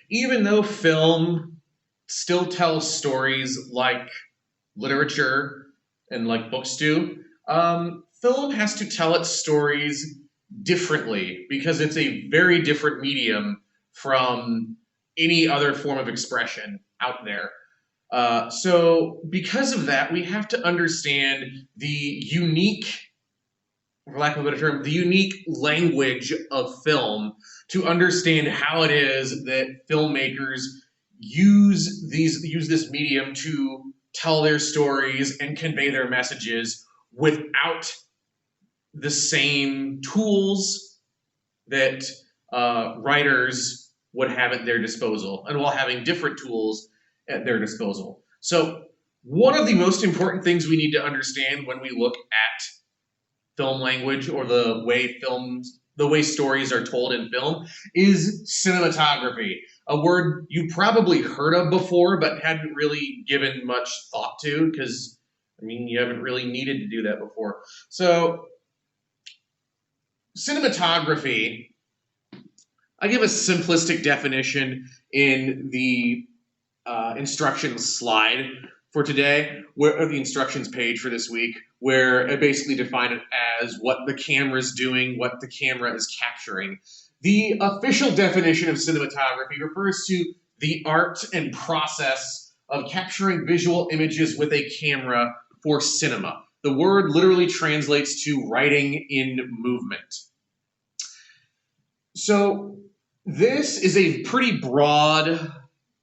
even though film still tells stories like literature and like books do, film has to tell its stories differently because it's a very different medium from any other form of expression out there. So, because of that, we have to understand the unique, for lack of a better term, the unique language of film to understand how it is that filmmakers use this medium to tell their stories and convey their messages without the same tools that writers would have at their disposal, and while having different tools at their disposal. So, one of the most important things we need to understand when we look at film language or the way stories are told in film is cinematography, a word you probably heard of before but hadn't really given much thought to because you haven't really needed to do that before. So cinematography, I give a simplistic definition in the instructions slide for today, or the instructions page for this week, where I basically define it as what the camera is doing, what the camera is capturing. The official definition of cinematography refers to the art and process of capturing visual images with a camera for cinema. The word literally translates to writing in movement. So this is a pretty broad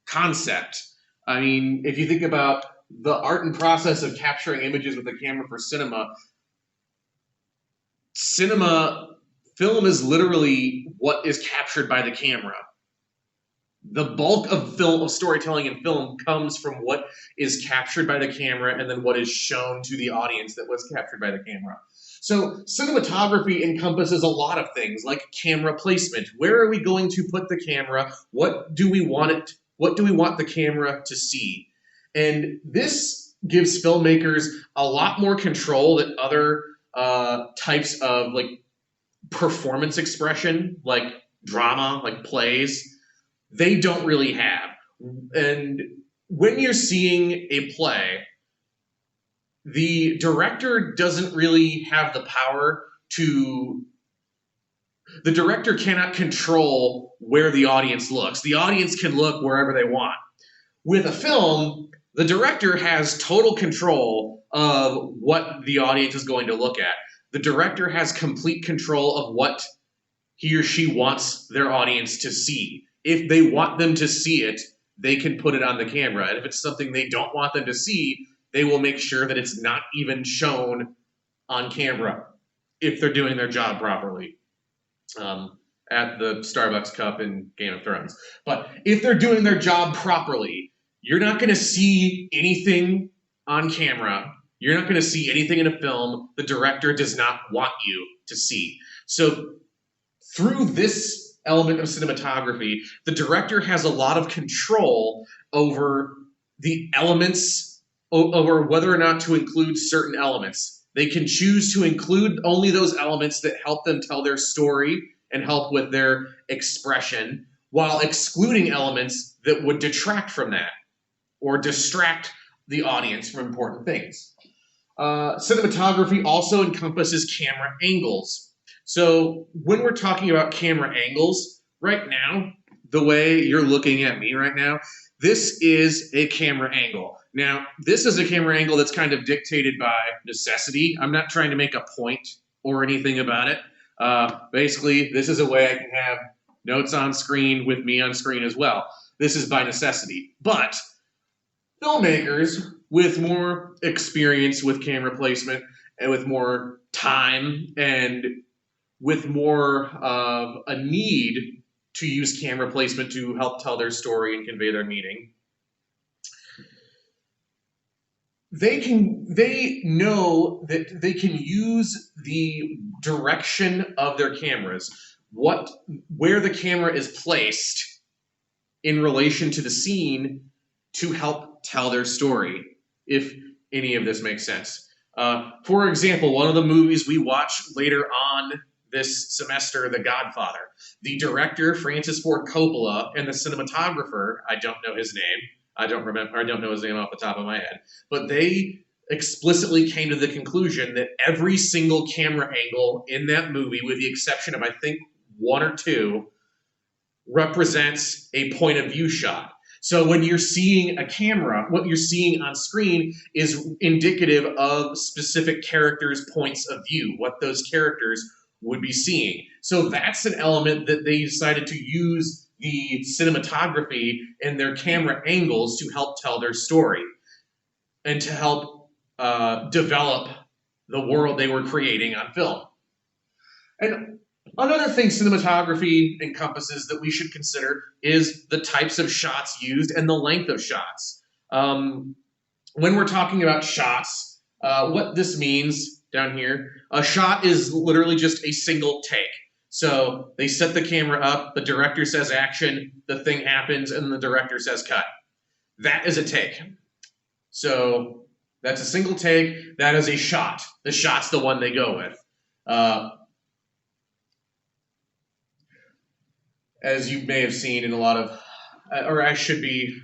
concept. I mean, if you think about the art and process of capturing images with a camera for film is literally what is captured by the camera. The bulk of storytelling in film comes from what is captured by the camera and then what is shown to the audience that was captured by the camera. So cinematography encompasses a lot of things like camera placement. Where are we going to put the camera? What do we want the camera to see? And this gives filmmakers a lot more control than other types of like performance expression, like drama, like plays. They don't really have. And when you're seeing a play, the director doesn't really have the power to. The director cannot control where the audience looks. The audience can look wherever they want. With a film, the director has total control of what the audience is going to look at. The director has complete control of what he or she wants their audience to see. If they want them to see it, they can put it on the camera. And if it's something they don't want them to see, they will make sure that it's not even shown on camera if they're doing their job properly. At the Starbucks cup in Game of Thrones. But if they're doing their job properly, you're not going to see anything on camera. You're not going to see anything in a film the director does not want you to see. So through this element of cinematography, the director has a lot of control over the elements, over whether or not to include certain elements. They can choose to include only those elements that help them tell their story and help with their expression, while excluding elements that would detract from that or distract the audience from important things. Cinematography also encompasses camera angles. So when we're talking about camera angles, right now, the way you're looking at me right now, this is a camera angle. Now, this is a camera angle that's kind of dictated by necessity. I'm not trying to make a point or anything about it. Basically, this is a way I can have notes on screen with me on screen as well. This is by necessity. But filmmakers with more experience with camera placement and with more time and with more of a need to use camera placement to help tell their story and convey their meaning, they know that they can use the direction of their cameras, where the camera is placed in relation to the scene to help tell their story, if any of this makes sense. For example, one of the movies we watch later on this semester The Godfather. The director, Francis Ford Coppola, and the cinematographer, I don't know his name. I don't know his name off the top of my head. But they explicitly came to the conclusion that every single camera angle in that movie, with the exception of, I think, one or two, represents a point of view shot. So when you're seeing a camera, what you're seeing on screen is indicative of specific characters' points of view, what those characters would be seeing. So that's an element that they decided to use the cinematography and their camera angles to help tell their story and to help develop the world they were creating on film. And another thing cinematography encompasses that we should consider is the types of shots used and the length of shots. When we're talking about shots, what this means down here, a shot is literally just a single take. So they set the camera up, the director says action, the thing happens, and the director says cut. That is a take. So that's a single take. That is a shot. The shot's the one they go with. As you may have seen in a lot of, or I should be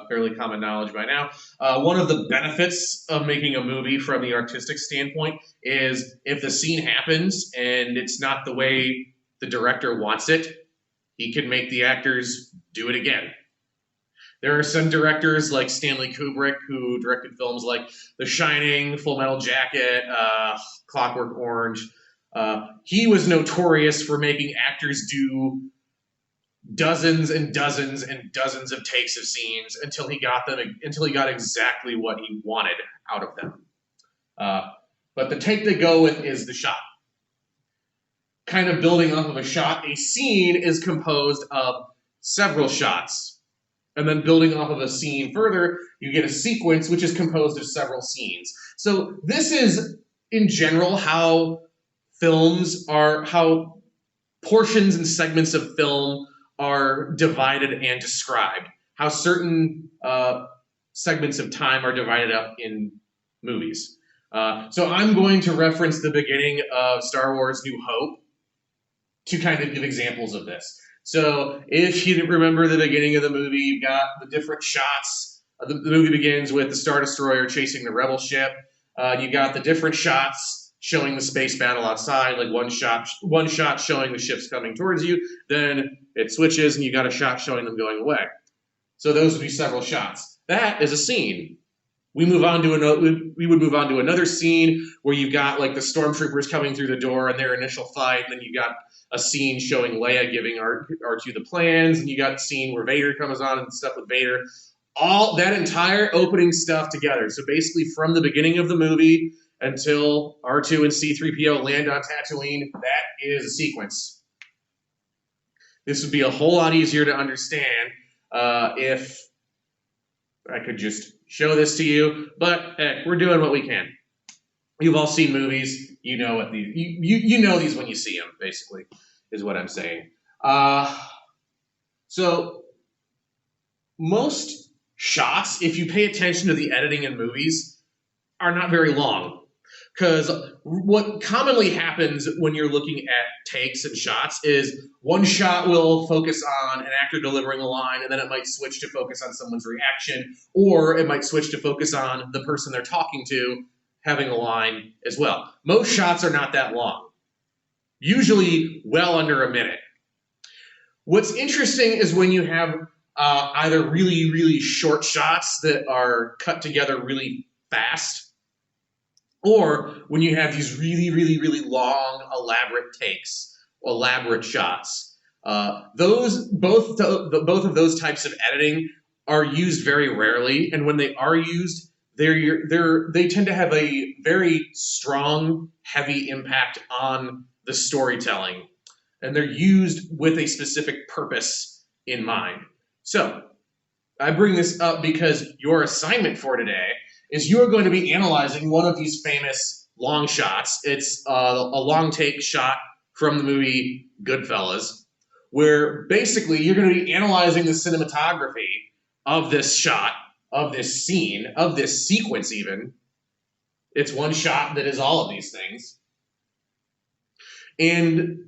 fairly common knowledge by now, one of the benefits of making a movie from the artistic standpoint is if the scene happens and it's not the way the director wants it, he can make the actors do it again. There are some directors like Stanley Kubrick who directed films like The Shining, Full Metal Jacket, Clockwork Orange. He was notorious for making actors do dozens and dozens and dozens of takes of scenes until he got exactly what he wanted out of them. But the take they go with is the shot. Kind of building off of a shot, a scene is composed of several shots. And then building off of a scene further, you get a sequence which is composed of several scenes. So this is, in general, how portions and segments of film are divided and described. How certain segments of time are divided up in movies. So I'm going to reference the beginning of Star Wars New Hope to kind of give examples of this. So if you didn't remember the beginning of the movie, you've got the different shots. The movie begins with the Star Destroyer chasing the Rebel ship. You got the different shots showing the space battle outside, like one shot showing the ships coming towards you. Then it switches, and you got a shot showing them going away. So those would be several shots. That is a scene. We would move on to another scene where you've got like the stormtroopers coming through the door and their initial fight, and then you got a scene showing Leia giving R2 the plans, and you got a scene where Vader comes on and stuff with Vader. All that entire opening stuff together. So basically from the beginning of the movie until R2 and C-3PO land on Tatooine, that is a sequence. This would be a whole lot easier to understand if I could just show this to you, but heck, we're doing what we can. You've all seen movies. You know what these. You know these when you see them. Basically, is what I'm saying. So most shots, if you pay attention to the editing in movies, are not very long. Because what commonly happens when you're looking at takes and shots is one shot will focus on an actor delivering a line, and then it might switch to focus on someone's reaction, or it might switch to focus on the person they're talking to having a line as well. Most shots are not that long, usually well under a minute. What's interesting is when you have either really, really short shots that are cut together really fast, or when you have these really, really, really long, elaborate takes, elaborate shots. Both of those types of editing are used very rarely, and when they are used, they tend to have a very strong, heavy impact on the storytelling, and they're used with a specific purpose in mind. So I bring this up because your assignment for today is you are going to be analyzing one of these famous long shots. It's a long take shot from the movie Goodfellas, where basically you're going to be analyzing the cinematography of this shot, of this scene, of this sequence even. It's one shot that is all of these things. and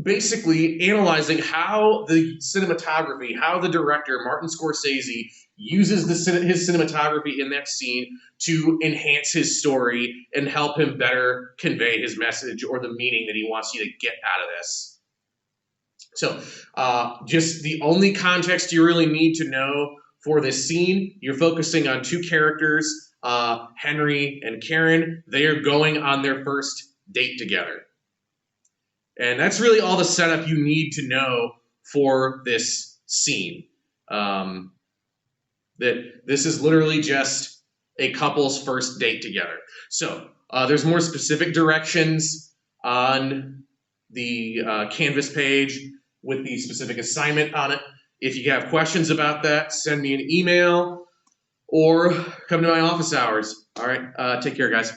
basically analyzing how the cinematography, how the director, Martin Scorsese, uses his cinematography in that scene to enhance his story and help him better convey his message or the meaning that he wants you to get out of this. So, just the only context you really need to know for this scene, you're focusing on two characters, Henry and Karen. They are going on their first date together. And that's really all the setup you need to know for this scene. That this is literally just a couple's first date together. So there's more specific directions on the Canvas page with the specific assignment on it. If you have questions about that, send me an email or come to my office hours. All right, take care, guys.